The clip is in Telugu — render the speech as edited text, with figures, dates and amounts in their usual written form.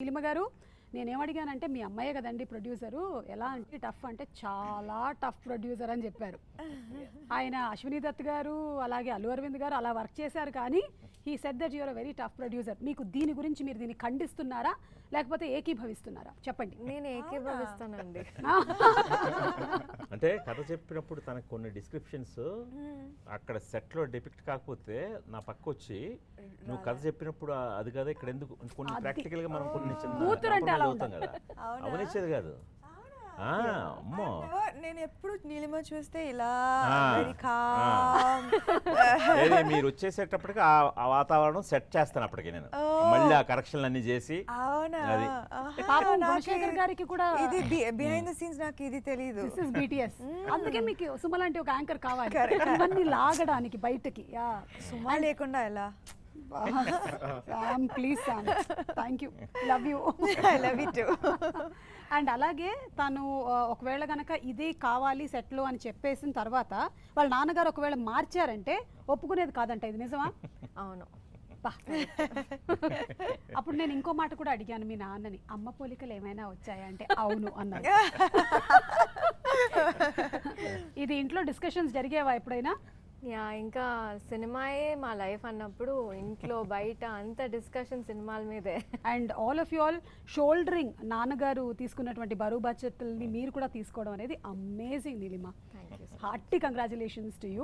నీలిమ గారు నేనేమడిగానంటే మీ అమ్మాయే కదండి ప్రొడ్యూసరు, ఎలా అంటే టఫ్ అంటే చాలా టఫ్ ప్రొడ్యూసర్ అని చెప్పారు. ఆయన అశ్విని దత్ గారు అలాగే అల్లు అరవింద్ గారు అలా వర్క్ చేశారు, కానీ he said that your very tough producer. మీకు దీని గురించి మీరు దీన్ని ఖండిస్తున్నారా లేకపోతే ఏకీభవిస్తున్నారా చెప్పండి. నేను ఏకీభవిస్తానండి. అంటే కథ చెప్పినప్పుడు తనకు కొన్ని డిస్క్రిప్షన్స్ అక్కడ సెట్లో డిపిక్ట్ కాకపోతే నా పక్క వచ్చి నువ్వు కథ చెప్పినప్పుడు అది కదా ఇక్కడ ఎందుకు కొన్ని ప్రాక్టికల్ గా మనం కొన్ని చిన్న అవుతాం కదా అవనిచ్చేది కాదు. అమ్మో నేను ఎప్పుడు నీలిమ చూస్తే ఇలా మీరు వచ్చేసేటప్పటికి ఆ వాతావరణం సెట్ చేస్తాను అప్పటికి నేను మళ్ళీ ఆ కరెక్షన్లు అన్ని చేసి. అవునా గుణశేఖర్ గారికి కూడా ఇది బిహైండ్ ద సీన్స్ నాకు ఇది తెలియదు. This is BTS. అందుకే మీకు సుమ లాంటి ఒక యాంకర్ కావాలి ఇవన్నీ లాగడానికి బయటకి. సుమ లేకుండా ఎలా? Please Sam, thank you, love you. I love you too. And అలాగే తను ఒకవేళ కనుక ఇదే కావాలి సెట్లో అని చెప్పేసిన తర్వాత వాళ్ళ నాన్నగారు ఒకవేళ మార్చారంటే ఒప్పుకునేది కాదంట, ఇది నిజమా? అవును. అప్పుడు నేను ఇంకో మాట కూడా అడిగాను మీ నాన్నని, అమ్మ పోలికలు ఏమైనా వచ్చాయా అంటే అవును అన్నారు. ఇది ఇంట్లో డిస్కషన్స్ జరిగేవా ఎప్పుడైనా? ఇంకా సినిమాయే మా లైఫ్ అన్నప్పుడు ఇంట్లో బయట అంత డిస్కషన్ సినిమాల మీదే. And all of you all soldering నాన్నగారు తీసుకున్నటువంటి బరువు బాధ్యతల్ని మీరు కూడా తీసుకోవడం అనేది amazing Neelima. Thank you. Hearty congratulations to you.